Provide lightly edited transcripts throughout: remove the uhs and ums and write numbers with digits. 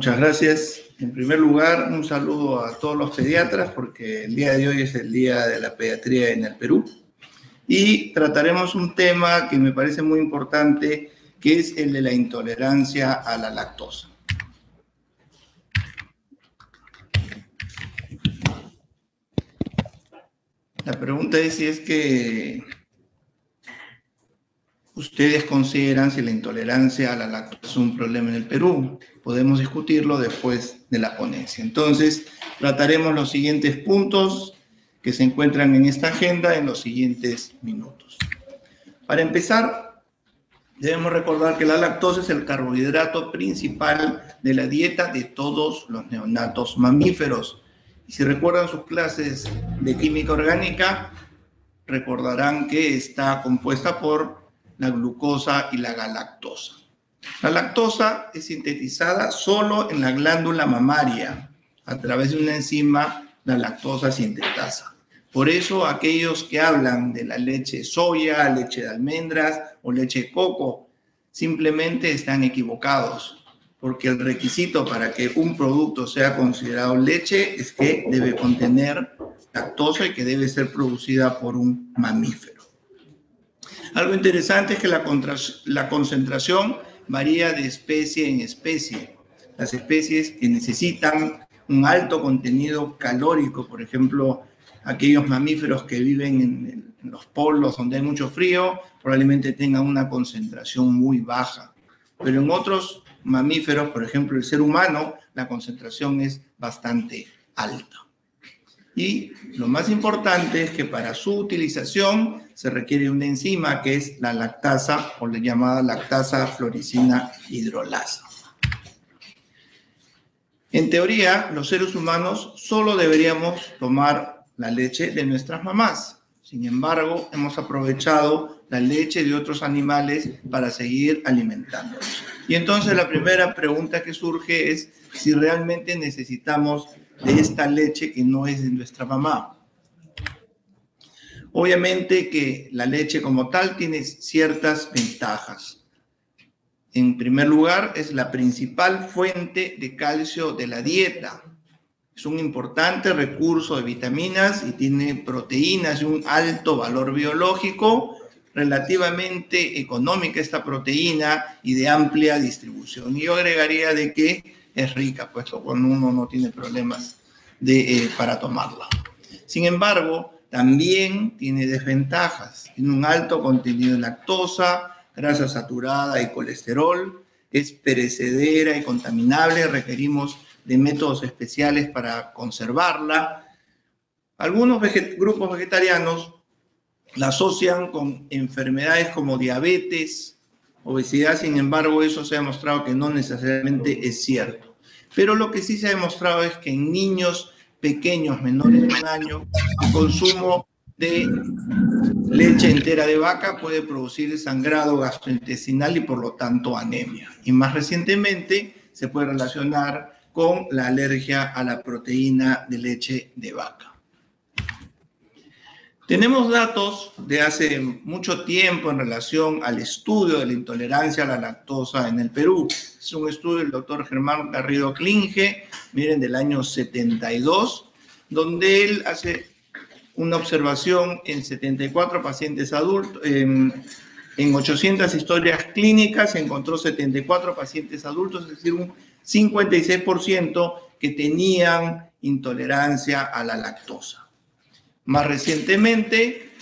Muchas gracias. En primer lugar, un saludo a todos los pediatras porque el día de hoy es el Día de la Pediatría en el Perú. Y trataremos un tema que me parece muy importante, que es el de la intolerancia a la lactosa. La pregunta es si es que ustedes consideran si la intolerancia a la lactosa es un problema en el Perú. Podemos discutirlo después de la ponencia. Entonces, trataremos los siguientes puntos que se encuentran en esta agenda en los siguientes minutos. Para empezar, debemos recordar que la lactosa es el carbohidrato principal de la dieta de todos los neonatos mamíferos. Y si recuerdan sus clases de química orgánica, recordarán que está compuesta por la glucosa y la galactosa. La lactosa es sintetizada solo en la glándula mamaria a través de una enzima, la lactosa sintetasa. Por eso aquellos que hablan de la leche de soya, leche de almendras o leche de coco simplemente están equivocados, porque el requisito para que un producto sea considerado leche es que debe contener lactosa y que debe ser producida por un mamífero. Algo interesante es que la concentración varía de especie en especie. Las especies que necesitan un alto contenido calórico, por ejemplo, aquellos mamíferos que viven en los polos donde hay mucho frío, probablemente tengan una concentración muy baja. Pero en otros mamíferos, por ejemplo, el ser humano, la concentración es bastante alta. Y lo más importante es que para su utilización se requiere una enzima que es la lactasa o la llamada lactasa floricina hidrolasa. En teoría, los seres humanos solo deberíamos tomar la leche de nuestras mamás. Sin embargo, hemos aprovechado la leche de otros animales para seguir alimentándonos. Y entonces la primera pregunta que surge es si realmente necesitamos de esta leche que no es de nuestra mamá. Obviamente que la leche como tal tiene ciertas ventajas. En primer lugar, es la principal fuente de calcio de la dieta. Es un importante recurso de vitaminas y tiene proteínas de un alto valor biológico, relativamente económica esta proteína y de amplia distribución. Y yo agregaría de que es rica, puesto cuando uno no tiene problemas para tomarla. Sin embargo, también tiene desventajas. Tiene un alto contenido de lactosa, grasa saturada y colesterol. Es perecedera y contaminable. Requerimos de métodos especiales para conservarla. Algunos grupos vegetarianos la asocian con enfermedades como diabetes, obesidad. Sin embargo, eso se ha demostrado que no necesariamente es cierto. Pero lo que sí se ha demostrado es que en niños pequeños, menores de 1 año, el consumo de leche entera de vaca puede producir sangrado gastrointestinal y por lo tanto anemia. Y más recientemente se puede relacionar con la alergia a la proteína de leche de vaca. Tenemos datos de hace mucho tiempo en relación al estudio de la intolerancia a la lactosa en el Perú. Es un estudio del doctor Germán Garrido Klinge, miren, del año 72, donde él hace una observación en 74 pacientes adultos, en 800 historias clínicas, encontró 74 pacientes adultos, es decir, un 56% que tenían intolerancia a la lactosa. Más recientemente,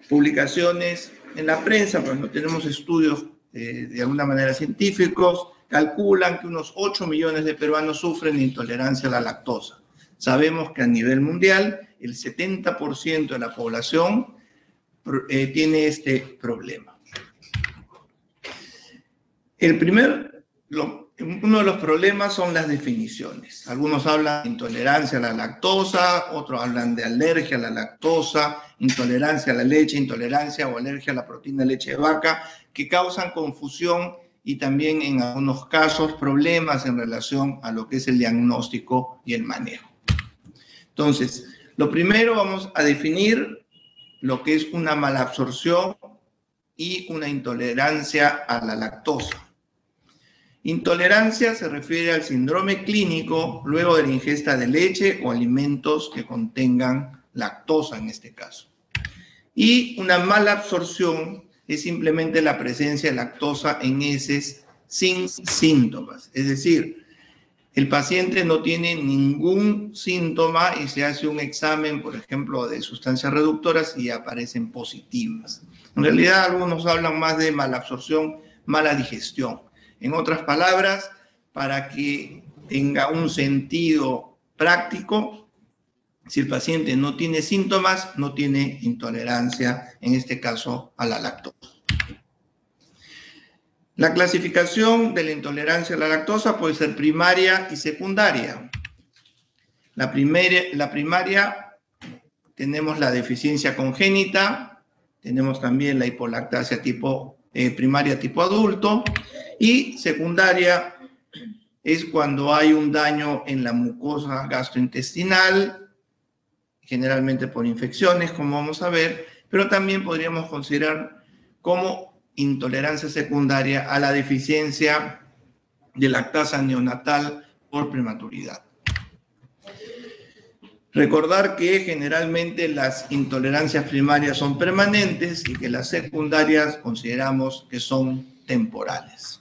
publicaciones en la prensa, pero no tenemos estudios de alguna manera científicos, calculan que unos 8 millones de peruanos sufren de intolerancia a la lactosa. Sabemos que a nivel mundial el 70% de la población tiene este problema. Uno de los problemas son las definiciones. Algunos hablan de intolerancia a la lactosa, otros hablan de alergia a la lactosa, intolerancia a la leche, intolerancia o alergia a la proteína de leche de vaca, que causan confusión y también en algunos casos problemas en relación a lo que es el diagnóstico y el manejo. Entonces, lo primero vamos a definir lo que es una malabsorción y una intolerancia a la lactosa. Intolerancia se refiere al síndrome clínico luego de la ingesta de leche o alimentos que contengan lactosa en este caso. Y una mala absorción es simplemente la presencia de lactosa en heces sin síntomas. Es decir, el paciente no tiene ningún síntoma y se hace un examen, por ejemplo, de sustancias reductoras y aparecen positivas. En realidad, algunos hablan más de mala absorción, mala digestión. En otras palabras, para que tenga un sentido práctico, si el paciente no tiene síntomas, no tiene intolerancia, en este caso, a la lactosa. La clasificación de la intolerancia a la lactosa puede ser primaria y secundaria. La primaria tenemos la deficiencia congénita, tenemos también la hipolactasia primaria tipo adulto, y secundaria es cuando hay un daño en la mucosa gastrointestinal, generalmente por infecciones, como vamos a ver, pero también podríamos considerar como intolerancia secundaria a la deficiencia de lactasa neonatal por prematuridad. Recordar que generalmente las intolerancias primarias son permanentes y que las secundarias consideramos que son temporales.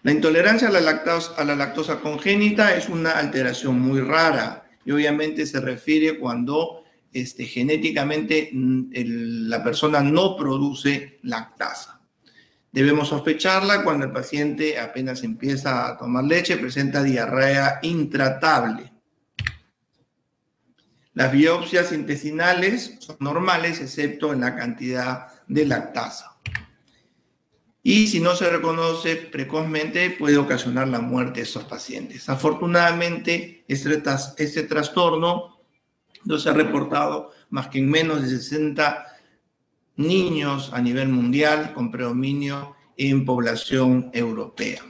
La intolerancia a la lactosa congénita es una alteración muy rara y obviamente se refiere cuando genéticamente la persona no produce lactasa. Debemos sospecharla cuando el paciente apenas empieza a tomar leche, presenta diarrea intratable. Las biopsias intestinales son normales, excepto en la cantidad de lactasa. Y si no se reconoce precozmente, puede ocasionar la muerte de estos pacientes. Afortunadamente, este trastorno no se ha reportado más que en menos de 60 niños a nivel mundial, con predominio en población europea.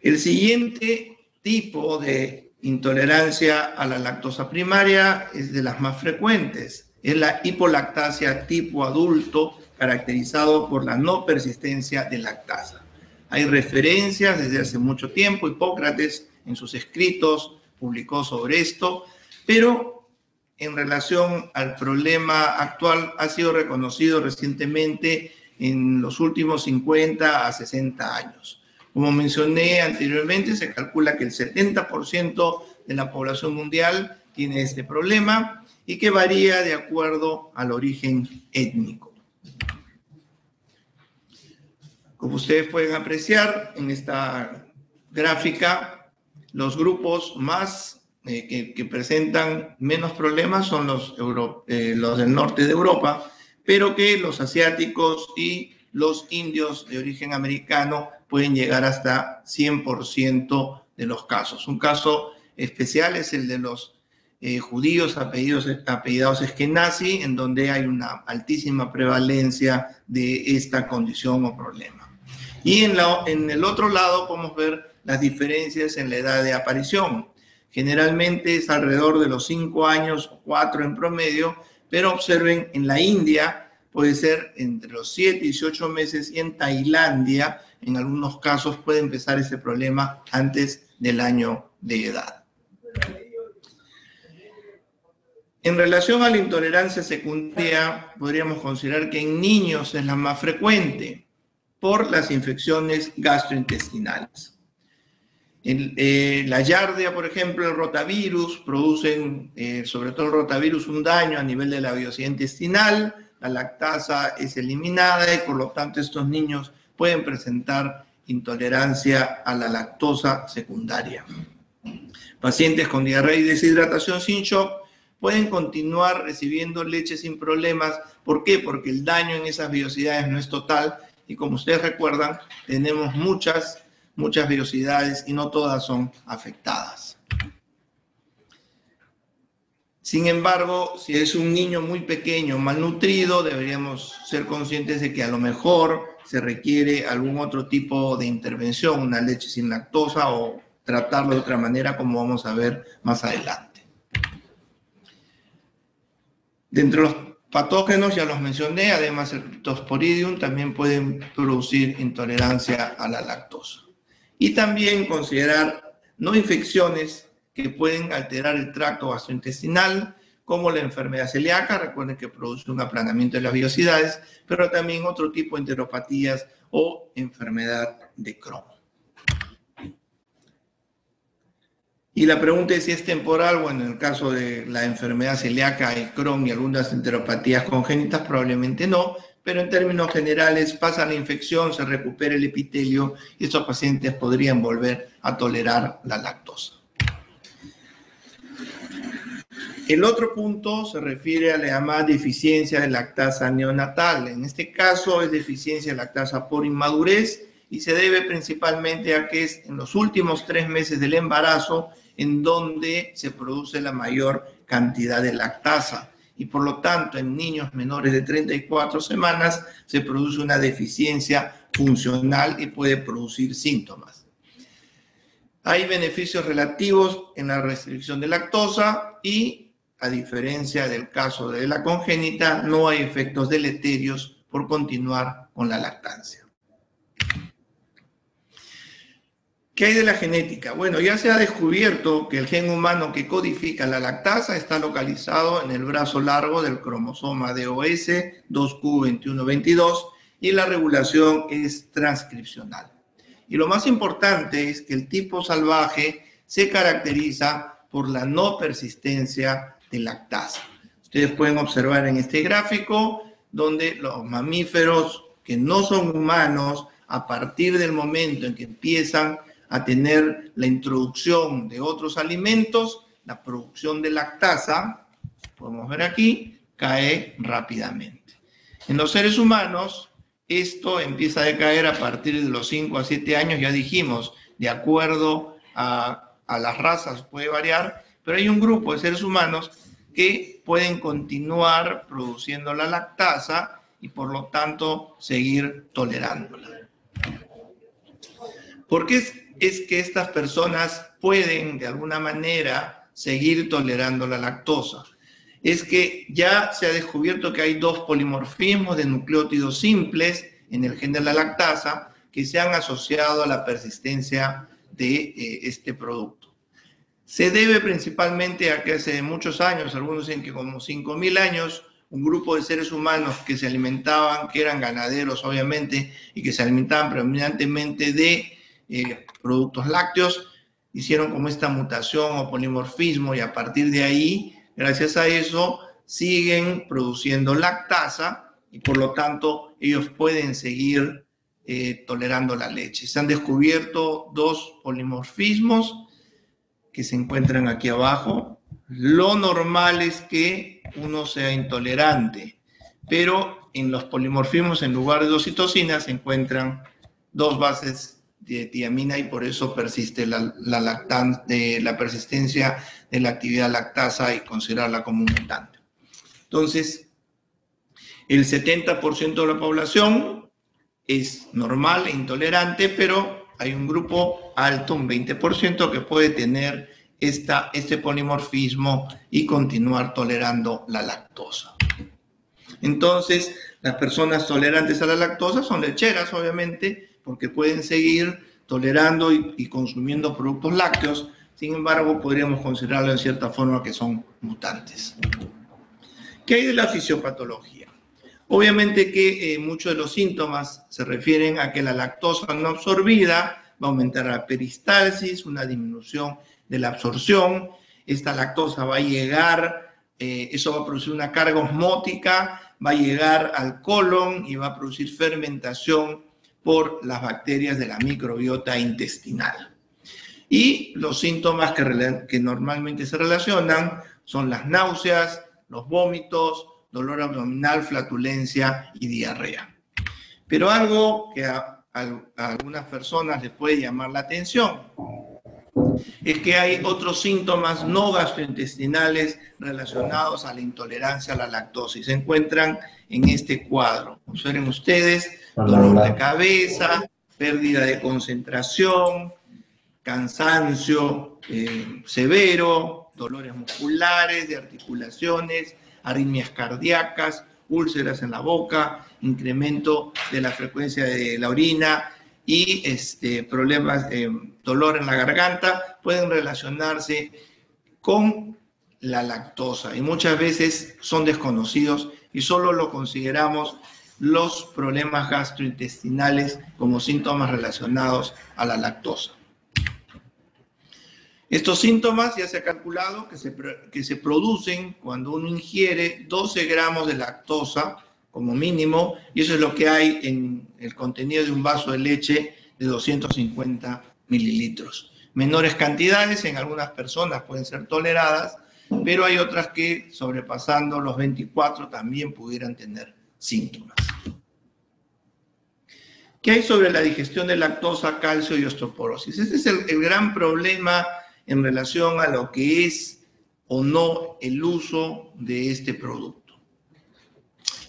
El siguiente tipo de intolerancia a la lactosa primaria es de las más frecuentes. Es la hipolactasia tipo adulto, caracterizado por la no persistencia de lactasa. Hay referencias desde hace mucho tiempo, Hipócrates en sus escritos publicó sobre esto, pero en relación al problema actual ha sido reconocido recientemente en los últimos 50 a 60 años. Como mencioné anteriormente, se calcula que el 70% de la población mundial tiene este problema y que varía de acuerdo al origen étnico. Como ustedes pueden apreciar en esta gráfica, los grupos más que presentan menos problemas son los del norte de Europa, pero que los asiáticos y los indios de origen americano pueden llegar hasta 100% de los casos. Un caso especial es el de los judíos apellidados Eskenazi, en donde hay una altísima prevalencia de esta condición o problema. Y en el otro lado podemos ver las diferencias en la edad de aparición. Generalmente es alrededor de los 5 años o 4 en promedio, pero observen, en la India puede ser entre los 7 y 18 meses, y en Tailandia, en algunos casos, puede empezar ese problema antes del año de edad. En relación a la intolerancia secundaria, podríamos considerar que en niños es la más frecuente por las infecciones gastrointestinales. La Giardia, por ejemplo, el rotavirus, producen, sobre todo el rotavirus, un daño a nivel de la velocidad intestinal, la lactasa es eliminada y por lo tanto estos niños pueden presentar intolerancia a la lactosa secundaria. Pacientes con diarrea y deshidratación sin shock pueden continuar recibiendo leche sin problemas. ¿Por qué? Porque el daño en esas vellosidades no es total y, como ustedes recuerdan, tenemos muchas vellosidades y no todas son afectadas. Sin embargo, si es un niño muy pequeño, malnutrido, deberíamos ser conscientes de que a lo mejor se requiere algún otro tipo de intervención, una leche sin lactosa, o tratarlo de otra manera, como vamos a ver más adelante. Dentro de los patógenos ya los mencioné, además el Cryptosporidium también pueden producir intolerancia a la lactosa. Y también considerar no infecciones que pueden alterar el tracto gastrointestinal, como la enfermedad celíaca, recuerden que produce un aplanamiento de las vellosidades, pero también otro tipo de enteropatías o enfermedad de Crohn. Y la pregunta es si es temporal. Bueno, en el caso de la enfermedad celíaca y Crohn y algunas enteropatías congénitas, probablemente no, pero en términos generales pasa la infección, se recupera el epitelio y estos pacientes podrían volver a tolerar la lactosa. El otro punto se refiere a la llamada deficiencia de lactasa neonatal. En este caso es deficiencia de lactasa por inmadurez y se debe principalmente a que es en los últimos 3 meses del embarazo en donde se produce la mayor cantidad de lactasa. Y por lo tanto, en niños menores de 34 semanas se produce una deficiencia funcional y puede producir síntomas. Hay beneficios relativos en la restricción de lactosa y, a diferencia del caso de la congénita, no hay efectos deleterios por continuar con la lactancia. ¿Qué hay de la genética? Bueno, ya se ha descubierto que el gen humano que codifica la lactasa está localizado en el brazo largo del cromosoma DOS 2q2122 y la regulación es transcripcional. Y lo más importante es que el tipo salvaje se caracteriza por la no persistencia de lactasa. Ustedes pueden observar en este gráfico donde los mamíferos que no son humanos, a partir del momento en que empiezan a tener la introducción de otros alimentos, la producción de lactasa, podemos ver aquí, cae rápidamente. En los seres humanos, esto empieza a decaer a partir de los 5 a 7 años, ya dijimos, de acuerdo a las razas puede variar, pero hay un grupo de seres humanos que pueden continuar produciendo la lactasa y por lo tanto seguir tolerándola. ¿Por qué es que estas personas pueden de alguna manera seguir tolerando la lactosa? Es que ya se ha descubierto que hay 2 polimorfismos de nucleótidos simples en el gen de la lactasa que se han asociado a la persistencia de este producto. Se debe principalmente a que hace muchos años, algunos dicen que como 5.000 años, un grupo de seres humanos que se alimentaban, que eran ganaderos obviamente, y que se alimentaban predominantemente de productos lácteos, hicieron como esta mutación o polimorfismo y a partir de ahí, gracias a eso, siguen produciendo lactasa y por lo tanto ellos pueden seguir tolerando la leche. Se han descubierto 2 polimorfismos que se encuentran aquí abajo. Lo normal es que uno sea intolerante, pero en los polimorfismos en lugar de 2 citocinas se encuentran 2 bases de tiamina y por eso persiste la persistencia de la actividad lactasa y considerarla como un mutante. Entonces, el 70% de la población es normal e intolerante, pero hay un grupo alto, un 20%, que puede tener este polimorfismo y continuar tolerando la lactosa. Entonces, las personas tolerantes a la lactosa son lecheras, obviamente, porque pueden seguir tolerando y consumiendo productos lácteos. Sin embargo, podríamos considerarlo en cierta forma que son mutantes. ¿Qué hay de la fisiopatología? Obviamente que muchos de los síntomas se refieren a que la lactosa no absorbida va a aumentar la peristalsis, una disminución de la absorción. Esta lactosa va a llegar, eso va a producir una carga osmótica, va a llegar al colon y va a producir fermentación por las bacterias de la microbiota intestinal. Y los síntomas que normalmente se relacionan son las náuseas, los vómitos, dolor abdominal, flatulencia y diarrea. Pero algo que a algunas personas les puede llamar la atención es que hay otros síntomas no gastrointestinales relacionados a la intolerancia a la lactosa y se encuentran en este cuadro. Observen ustedes, dolor de cabeza, pérdida de concentración, cansancio severo, dolores musculares, de articulaciones, arritmias cardíacas, úlceras en la boca, incremento de la frecuencia de la orina y problemas, dolor en la garganta, pueden relacionarse con la lactosa y muchas veces son desconocidos y solo lo consideramos los problemas gastrointestinales como síntomas relacionados a la lactosa. Estos síntomas ya se ha calculado que se producen cuando uno ingiere 12 gramos de lactosa como mínimo, y eso es lo que hay en el contenido de un vaso de leche de 250 mililitros. Menores cantidades en algunas personas pueden ser toleradas, pero hay otras que sobrepasando los 24 también pudieran tener síntomas. ¿Qué hay sobre la digestión de lactosa, calcio y osteoporosis? Este es el gran problema en relación a lo que es o no el uso de este producto.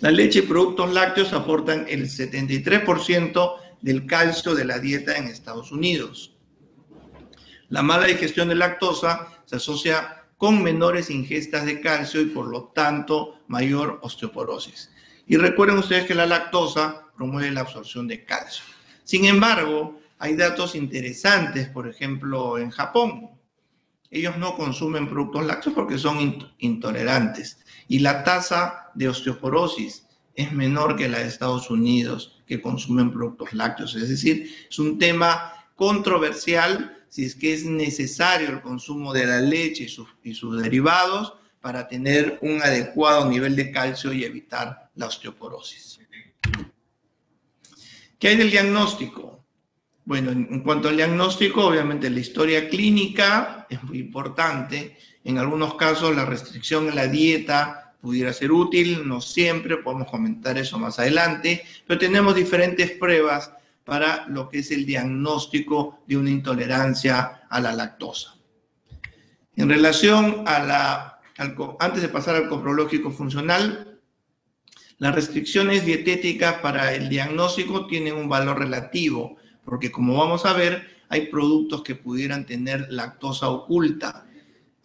La leche y productos lácteos aportan el 73% del calcio de la dieta en Estados Unidos. La mala digestión de lactosa se asocia con menores ingestas de calcio y por lo tanto mayor osteoporosis. Y recuerden ustedes que la lactosa promueve la absorción de calcio. Sin embargo, hay datos interesantes, por ejemplo, en Japón. Ellos no consumen productos lácteos porque son intolerantes. Y la tasa de osteoporosis es menor que la de Estados Unidos, que consumen productos lácteos. Es decir, es un tema controversial si es que es necesario el consumo de la leche y sus derivados para tener un adecuado nivel de calcio y evitar la osteoporosis. ¿Qué hay del diagnóstico? Bueno, en cuanto al diagnóstico, obviamente la historia clínica es muy importante. En algunos casos la restricción en la dieta pudiera ser útil, no siempre, podemos comentar eso más adelante, pero tenemos diferentes pruebas para lo que es el diagnóstico de una intolerancia a la lactosa. En relación a antes de pasar al coprológico funcional, las restricciones dietéticas para el diagnóstico tienen un valor relativo, porque como vamos a ver, hay productos que pudieran tener lactosa oculta.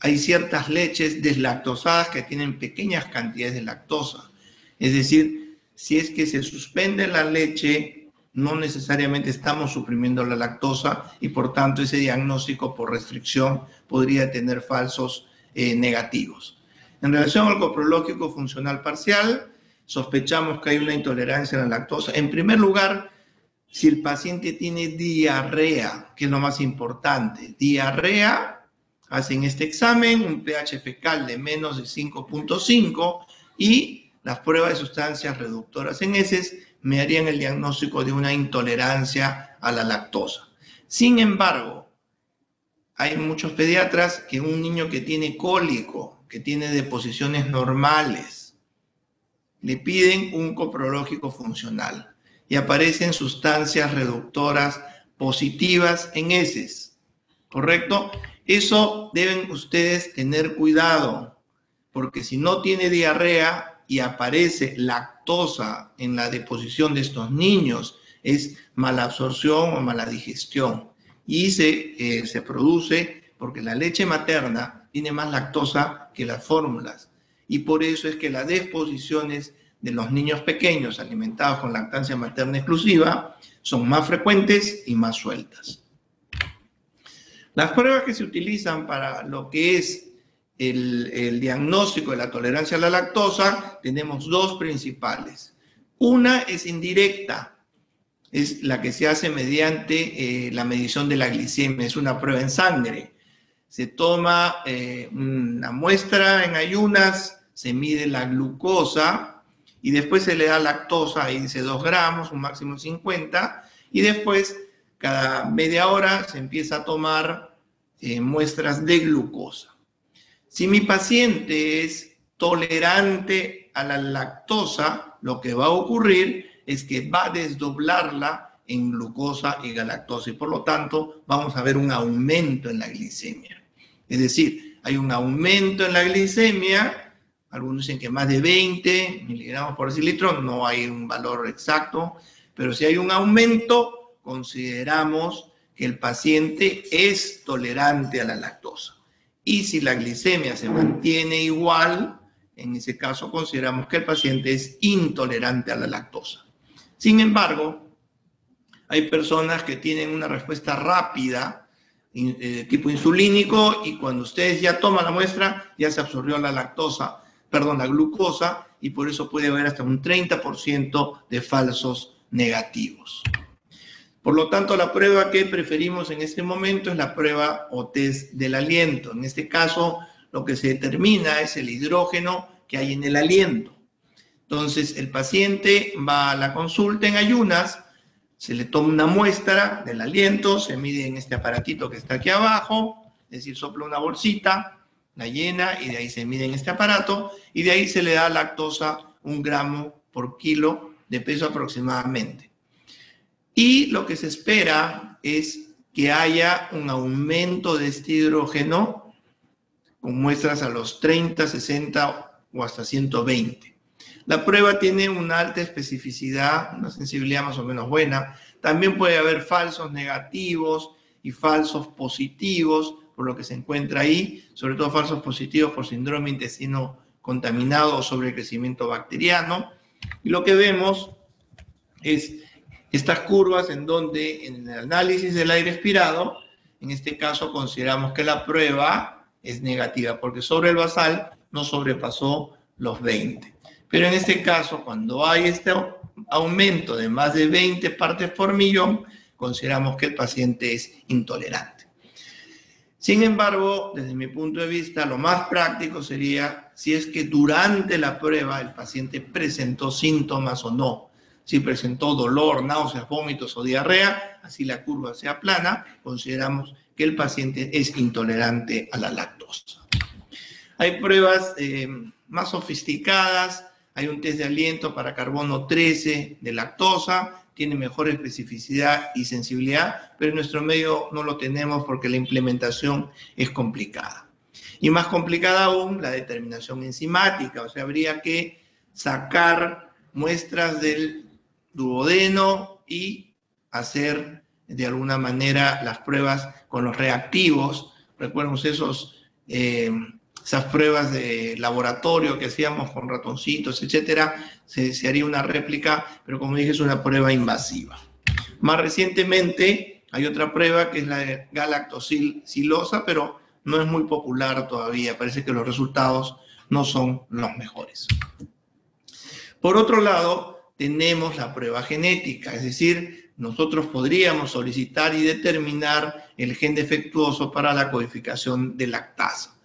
Hay ciertas leches deslactosadas que tienen pequeñas cantidades de lactosa. Es decir, si es que se suspende la leche, no necesariamente estamos suprimiendo la lactosa y por tanto ese diagnóstico por restricción podría tener falsos negativos. En relación al coprológico funcional parcial, sospechamos que hay una intolerancia a la lactosa. En primer lugar, si el paciente tiene diarrea, que es lo más importante, diarrea, hacen este examen, un pH fecal de menos de 5.5 y las pruebas de sustancias reductoras en heces me harían el diagnóstico de una intolerancia a la lactosa. Sin embargo, hay muchos pediatras que un niño que tiene cólico, que tiene deposiciones normales, le piden un coprológico funcional y aparecen sustancias reductoras positivas en heces, ¿correcto? Eso deben ustedes tener cuidado, porque si no tiene diarrea y aparece lactosa en la deposición de estos niños, es mala absorción o mala digestión. Y se produce porque la leche materna tiene más lactosa que las fórmulas. Y por eso es que las deposiciones de los niños pequeños alimentados con lactancia materna exclusiva son más frecuentes y más sueltas. Las pruebas que se utilizan para lo que es el diagnóstico de la tolerancia a la lactosa, tenemos dos principales. Una es indirecta, es la que se hace mediante la medición de la glicemia, es una prueba en sangre. Se toma una muestra en ayunas, se mide la glucosa y después se le da lactosa, ahí dice 2 gramos, un máximo de 50, y después cada media hora se empieza a tomar muestras de glucosa. Si mi paciente es tolerante a la lactosa, lo que va a ocurrir es que va a desdoblarla en glucosa y galactosa y por lo tanto vamos a ver un aumento en la glicemia. Es decir, hay un aumento en la glicemia, algunos dicen que más de 20 miligramos por decilitro, no hay un valor exacto, pero si hay un aumento, consideramos que el paciente es tolerante a la lactosa. Y si la glicemia se mantiene igual, en ese caso consideramos que el paciente es intolerante a la lactosa. Sin embargo, hay personas que tienen una respuesta rápida, tipo insulínico, y cuando ustedes ya toman la muestra, ya se absorbió la glucosa, y por eso puede haber hasta un 30% de falsos negativos. Por lo tanto, la prueba que preferimos en este momento es la prueba o test del aliento. En este caso, lo que se determina es el hidrógeno que hay en el aliento. Entonces, el paciente va a la consulta en ayunas, se le toma una muestra del aliento, se mide en este aparatito que está aquí abajo, es decir, sopla una bolsita, la llena y de ahí se mide en este aparato y de ahí se le da lactosa 1 gramo por kilo de peso aproximadamente. Y lo que se espera es que haya un aumento de este hidrógeno con muestras a los 30, 60 o hasta 120. La prueba tiene una alta especificidad, una sensibilidad más o menos buena. También puede haber falsos negativos y falsos positivos, por lo que se encuentra ahí, sobre todo falsos positivos por síndrome intestino contaminado o sobrecrecimiento bacteriano. Y lo que vemos es estas curvas en donde en el análisis del aire expirado, en este caso consideramos que la prueba es negativa, porque sobre el basal no sobrepasó los 20. Pero en este caso, cuando hay este aumento de más de 20 partes por millón, consideramos que el paciente es intolerante. Sin embargo, desde mi punto de vista, lo más práctico sería si es que durante la prueba el paciente presentó síntomas o no. Si presentó dolor, náuseas, vómitos o diarrea, así la curva sea plana, consideramos que el paciente es intolerante a la lactosa. Hay pruebas más sofisticadas, hay un test de aliento para carbono 13 de lactosa, tiene mejor especificidad y sensibilidad, pero en nuestro medio no lo tenemos porque la implementación es complicada. Y más complicada aún la determinación enzimática, o sea, habría que sacar muestras del duodeno y hacer de alguna manera las pruebas con los reactivos. Recuerden esas pruebas de laboratorio que hacíamos con ratoncitos, etcétera, se haría una réplica, pero como dije, es una prueba invasiva. Más recientemente hay otra prueba que es la de galactosillosa, pero no es muy popular todavía. Parece que los resultados no son los mejores. Por otro lado, tenemos la prueba genética, es decir, nosotros podríamos solicitar y determinar el gen defectuoso para la codificación de lactasa.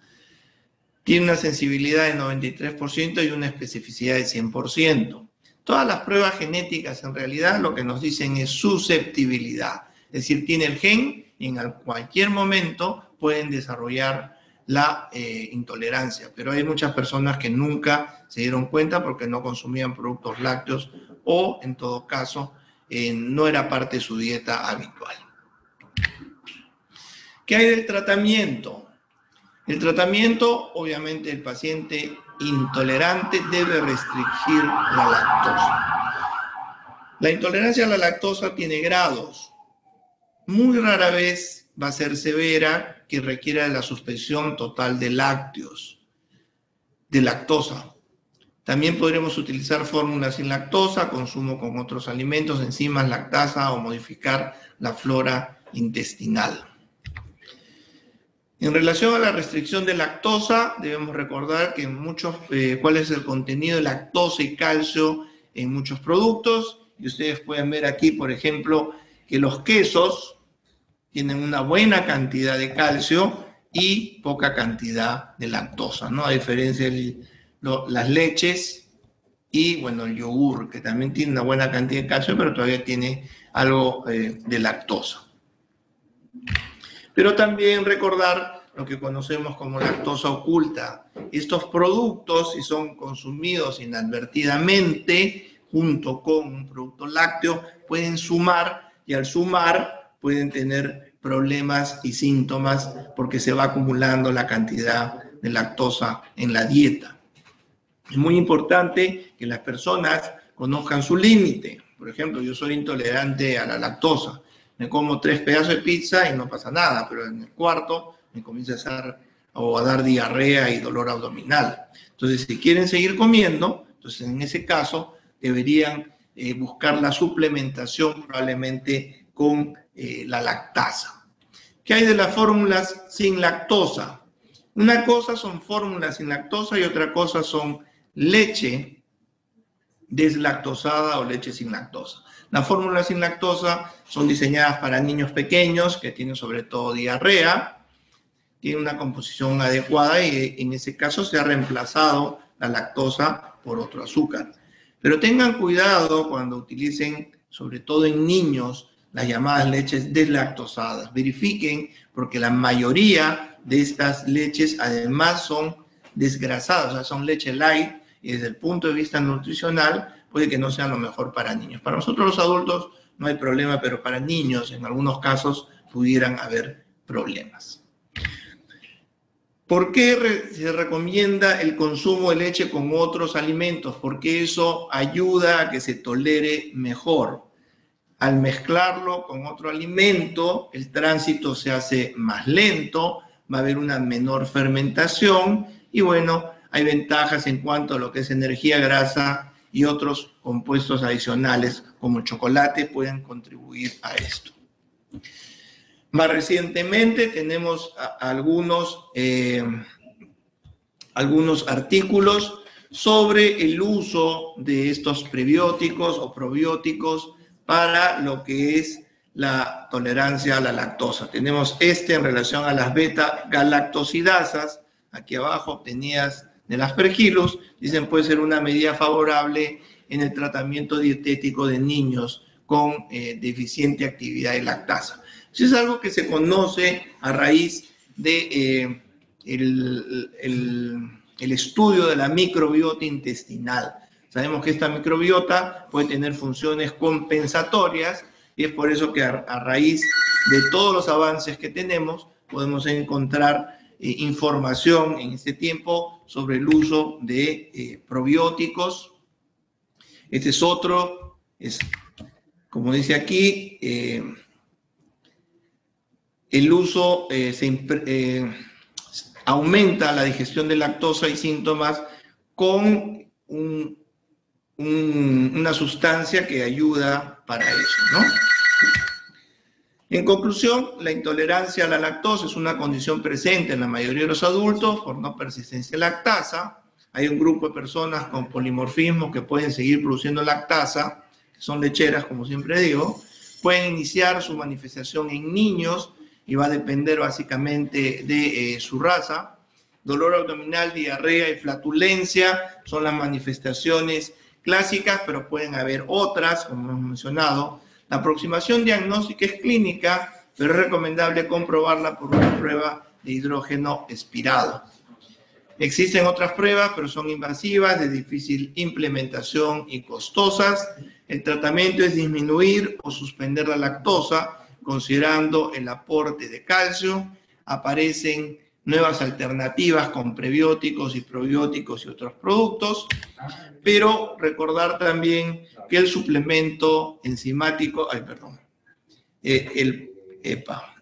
Tiene una sensibilidad de 93% y una especificidad de 100%. Todas las pruebas genéticas en realidad lo que nos dicen es susceptibilidad, es decir, tiene el gen y en cualquier momento pueden desarrollar la intolerancia, pero hay muchas personas que nunca se dieron cuenta porque no consumían productos lácteos o, en todo caso, no era parte de su dieta habitual. ¿Qué hay del tratamiento? El tratamiento, obviamente, el paciente intolerante debe restringir la lactosa. La intolerancia a la lactosa tiene grados. Muy rara vez va a ser severa, que requiera la suspensión total de lácteos, de lactosa. También podremos utilizar fórmulas sin lactosa, consumo con otros alimentos, enzimas, lactasa o modificar la flora intestinal. En relación a la restricción de lactosa, debemos recordar que cuál es el contenido de lactosa y calcio en muchos productos. Y ustedes pueden ver aquí, por ejemplo, que los quesos tienen una buena cantidad de calcio y poca cantidad de lactosa, ¿no? A diferencia de las leches y, bueno, el yogur, que también tiene una buena cantidad de calcio, pero todavía tiene algo de lactosa. Pero también recordar lo que conocemos como lactosa oculta. Estos productos, si son consumidos inadvertidamente junto con un producto lácteo, pueden sumar y al sumar pueden tener problemas y síntomas porque se va acumulando la cantidad de lactosa en la dieta. Es muy importante que las personas conozcan su límite. Por ejemplo, yo soy intolerante a la lactosa. Me como 3 pedazos de pizza y no pasa nada, pero en el cuarto me comienza o a dar diarrea y dolor abdominal. Entonces, si quieren seguir comiendo, entonces en ese caso deberían buscar la suplementación probablemente con la lactasa. ¿Qué hay de las fórmulas sin lactosa? Una cosa son fórmulas sin lactosa y otra cosa son leche deslactosada o leche sin lactosa. Las fórmulas sin lactosa son diseñadas para niños pequeños que tienen sobre todo diarrea, tienen una composición adecuada y en ese caso se ha reemplazado la lactosa por otro azúcar. Pero tengan cuidado cuando utilicen, sobre todo en niños, las llamadas leches deslactosadas. Verifiquen porque la mayoría de estas leches además son desgrasadas, o sea, son leche light y desde el punto de vista nutricional puede que no sean lo mejor para niños. Para nosotros los adultos no hay problema, pero para niños en algunos casos pudieran haber problemas. ¿Por qué se recomienda el consumo de leche con otros alimentos? Porque eso ayuda a que se tolere mejor. Al mezclarlo con otro alimento, el tránsito se hace más lento, va a haber una menor fermentación y bueno, hay ventajas en cuanto a lo que es energía, grasa y otros compuestos adicionales como el chocolate pueden contribuir a esto. Más recientemente tenemos algunos artículos sobre el uso de estos prebióticos o probióticos para lo que es la tolerancia a la lactosa. Tenemos en relación a las beta-galactosidasas, aquí abajo obtenidas del Aspergillus, dicen puede ser una medida favorable en el tratamiento dietético de niños con deficiente actividad de lactasa. Eso es algo que se conoce a raíz de el estudio de la microbiota intestinal. Sabemos que esta microbiota puede tener funciones compensatorias y es por eso que a raíz de todos los avances que tenemos podemos encontrar información en este tiempo sobre el uso de probióticos. Este es otro, como dice aquí, el uso aumenta la digestión de lactosa y síntomas con una sustancia que ayuda para eso, ¿no? En conclusión, la intolerancia a la lactosa es una condición presente en la mayoría de los adultos por no persistencia de lactasa. Hay un grupo de personas con polimorfismo que pueden seguir produciendo lactasa, que son lecheras, como siempre digo. Pueden iniciar su manifestación en niños y va a depender básicamente de su raza. Dolor abdominal, diarrea y flatulencia son las manifestaciones clásicas, pero pueden haber otras, como hemos mencionado. La aproximación diagnóstica es clínica, pero es recomendable comprobarla por una prueba de hidrógeno expirado. Existen otras pruebas, pero son invasivas, de difícil implementación y costosas. El tratamiento es disminuir o suspender la lactosa, considerando el aporte de calcio. Aparecen nuevas alternativas con prebióticos y probióticos y otros productos, pero recordar también que el suplemento enzimático,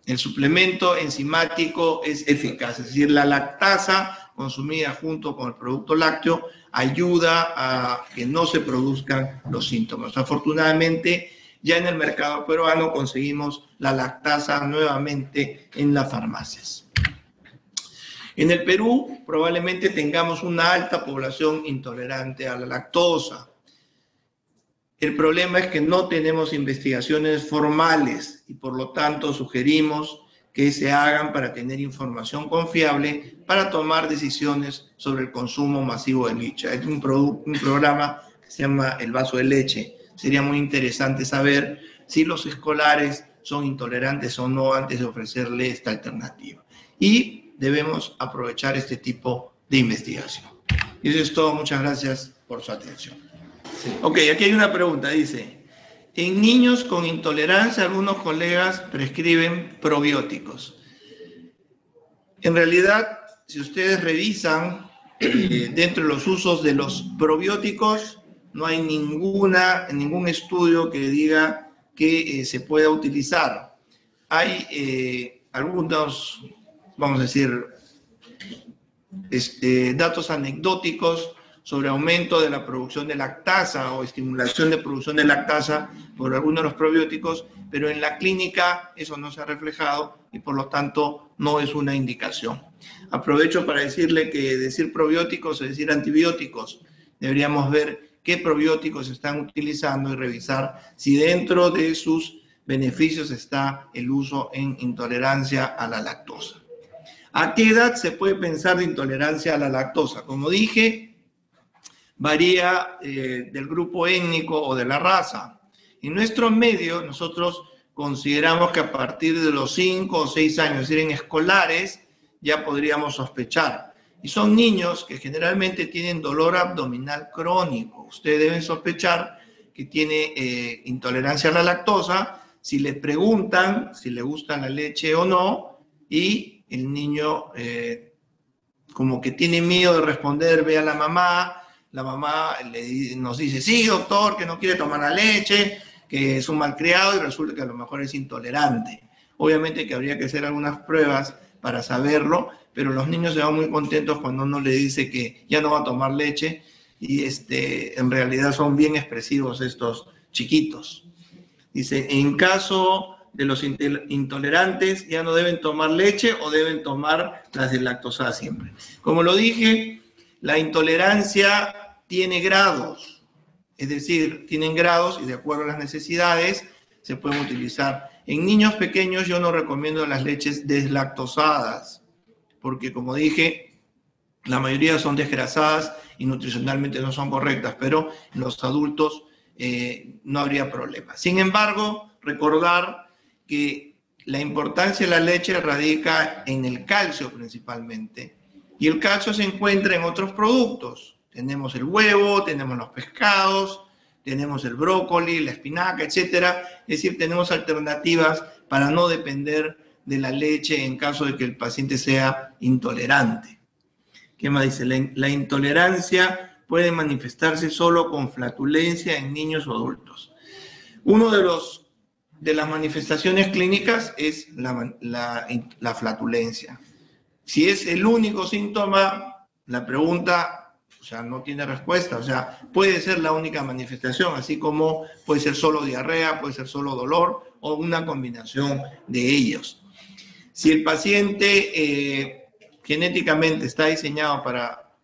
el suplemento enzimático es eficaz, es decir, la lactasa consumida junto con el producto lácteo ayuda a que no se produzcan los síntomas. Afortunadamente, ya en el mercado peruano conseguimos la lactasa nuevamente en las farmacias. En el Perú probablemente tengamos una alta población intolerante a la lactosa. El problema es que no tenemos investigaciones formales y por lo tanto sugerimos que se hagan para tener información confiable para tomar decisiones sobre el consumo masivo de leche. Hay un programa que se llama El Vaso de Leche. Sería muy interesante saber si los escolares son intolerantes o no antes de ofrecerle esta alternativa. Y debemos aprovechar este tipo de investigación. Y eso es todo. Muchas gracias por su atención. Sí. Ok, aquí hay una pregunta. Dice, en niños con intolerancia, algunos colegas prescriben probióticos. En realidad, si ustedes revisan, dentro de los usos de los probióticos, no hay ningún estudio que diga que se pueda utilizar. Hay algunos, vamos a decir, datos anecdóticos sobre aumento de la producción de lactasa o estimulación de producción de lactasa por algunos de los probióticos, pero en la clínica eso no se ha reflejado y por lo tanto no es una indicación. Aprovecho para decirle que decir probióticos es decir antibióticos. Deberíamos ver qué probióticos están utilizando y revisar si dentro de sus beneficios está el uso en intolerancia a la lactosa. ¿A qué edad se puede pensar de intolerancia a la lactosa? Como dije, varía del grupo étnico o de la raza. En nuestro medio, nosotros consideramos que a partir de los 5 o 6 años, es decir, en escolares, ya podríamos sospechar. Y son niños que generalmente tienen dolor abdominal crónico. Ustedes deben sospechar que tiene intolerancia a la lactosa si les preguntan si le gusta la leche o no, y el niño como que tiene miedo de responder, ve a la mamá nos dice, sí, doctor, que no quiere tomar la leche, que es un malcriado y resulta que a lo mejor es intolerante. Obviamente que habría que hacer algunas pruebas para saberlo, pero los niños se van muy contentos cuando uno le dice que ya no va a tomar leche y en realidad son bien expresivos estos chiquitos. Dice, en caso de los intolerantes, ya no deben tomar leche o deben tomar las deslactosada siempre. Como lo dije, la intolerancia tiene grados, es decir, tienen grados y de acuerdo a las necesidades se pueden utilizar. En niños pequeños yo no recomiendo las leches deslactosadas, porque como dije, la mayoría son desgrasadas y nutricionalmente no son correctas, pero en los adultos no habría problema. Sin embargo, recordar que la importancia de la leche radica en el calcio principalmente, y el calcio se encuentra en otros productos. Tenemos el huevo, tenemos los pescados, tenemos el brócoli, la espinaca, etcétera. Es decir, tenemos alternativas para no depender de la leche en caso de que el paciente sea intolerante. ¿Qué más dice? La intolerancia puede manifestarse solo con flatulencia en niños o adultos. Uno de las manifestaciones clínicas es la flatulencia. Si es el único síntoma, la pregunta, o sea, no tiene respuesta. O sea, puede ser la única manifestación, así como puede ser solo diarrea, puede ser solo dolor o una combinación de ellos. Si el paciente genéticamente está diseñado para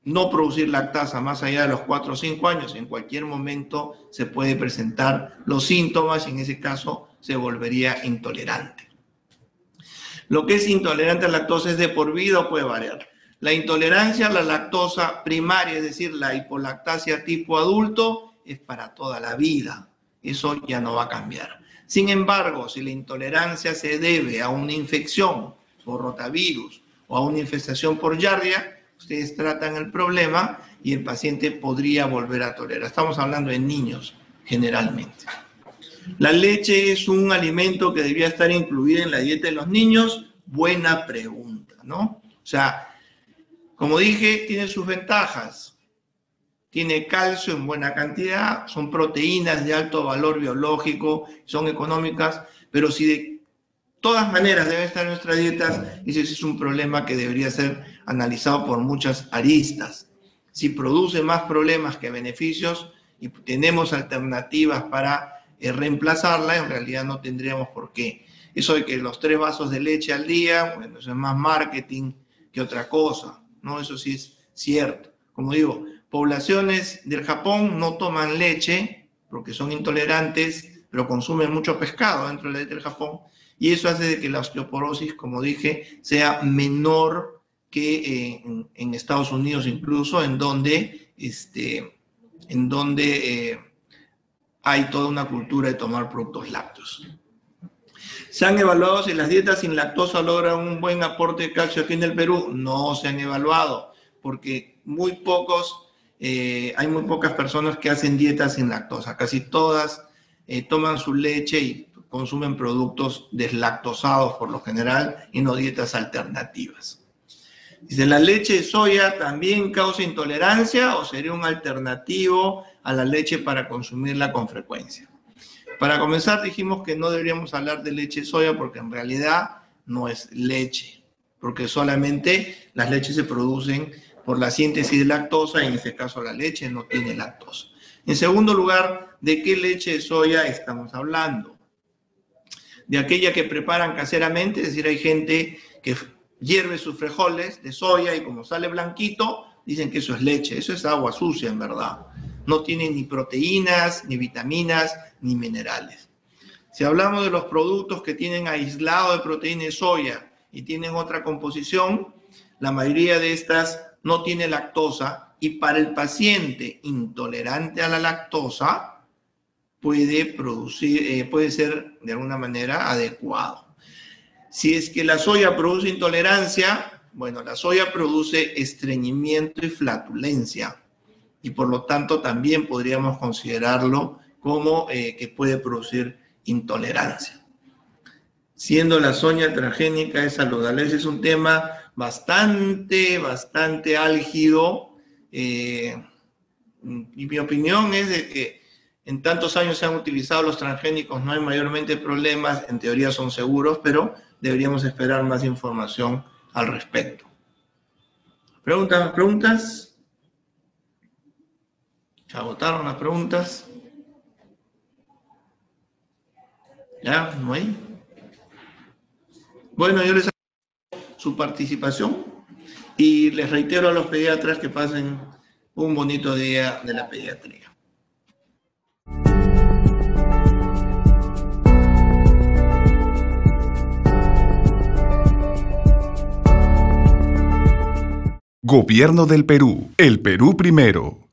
no producir lactasa más allá de los 4 o 5 años, en cualquier momento se puede presentar los síntomas y en ese caso se volvería intolerante. Lo que es intolerante a la lactosa es de por vida o puede variar. La intolerancia a la lactosa primaria, es decir, la hipolactasia tipo adulto, es para toda la vida. Eso ya no va a cambiar. Sin embargo, si la intolerancia se debe a una infección por rotavirus o a una infestación por Giardia, ustedes tratan el problema y el paciente podría volver a tolerar. Estamos hablando de niños, generalmente. ¿La leche es un alimento que debería estar incluido en la dieta de los niños? Buena pregunta, ¿no? O sea, como dije, tiene sus ventajas. Tiene calcio en buena cantidad, son proteínas de alto valor biológico, son económicas, pero si de todas maneras debe estar en nuestras dietas, ese es un problema que debería ser analizado por muchas aristas. Si produce más problemas que beneficios y tenemos alternativas para reemplazarla, en realidad no tendríamos por qué. Eso de que los 3 vasos de leche al día, bueno, eso es más marketing que otra cosa, ¿no? Eso sí es cierto. Como digo, poblaciones del Japón no toman leche porque son intolerantes, pero consumen mucho pescado dentro de la dieta del Japón, y eso hace de que la osteoporosis, como dije, sea menor que en Estados Unidos incluso, en donde hay toda una cultura de tomar productos lácteos. ¿Se han evaluado si las dietas sin lactosa logran un buen aporte de calcio aquí en el Perú? No se han evaluado, porque hay muy pocas personas que hacen dietas sin lactosa. Casi todas toman su leche y consumen productos deslactosados por lo general y no dietas alternativas. Dice, ¿la leche de soya también causa intolerancia o sería un alternativo a la leche para consumirla con frecuencia? Para comenzar dijimos que no deberíamos hablar de leche de soya porque en realidad no es leche. porque solamente las leches se producen por la síntesis de lactosa, y en este caso la leche no tiene lactosa. En segundo lugar, ¿de qué leche de soya estamos hablando? De aquella que preparan caseramente, es decir, hay gente que hierve sus frijoles de soya y como sale blanquito, dicen que eso es leche. Eso es agua sucia, en verdad. No tiene ni proteínas, ni vitaminas, ni minerales. Si hablamos de los productos que tienen aislado de proteína de soya y tienen otra composición, la mayoría de estas no tiene lactosa, y para el paciente intolerante a la lactosa puede ser de alguna manera adecuado. Si es que la soya produce intolerancia, bueno, la soya produce estreñimiento y flatulencia, y por lo tanto también podríamos considerarlo como que puede producir intolerancia. Siendo la soya transgénica es saludable, ese es un tema bastante álgido, y mi opinión es de que en tantos años se han utilizado los transgénicos, no hay mayormente problemas, en teoría son seguros, pero deberíamos esperar más información al respecto. ¿Preguntas? ¿Se agotaron las preguntas? ¿Ya? ¿No hay? Bueno, yo les agradezco su participación y les reitero a los pediatras que pasen un bonito día de la pediatría. Gobierno del Perú. El Perú primero.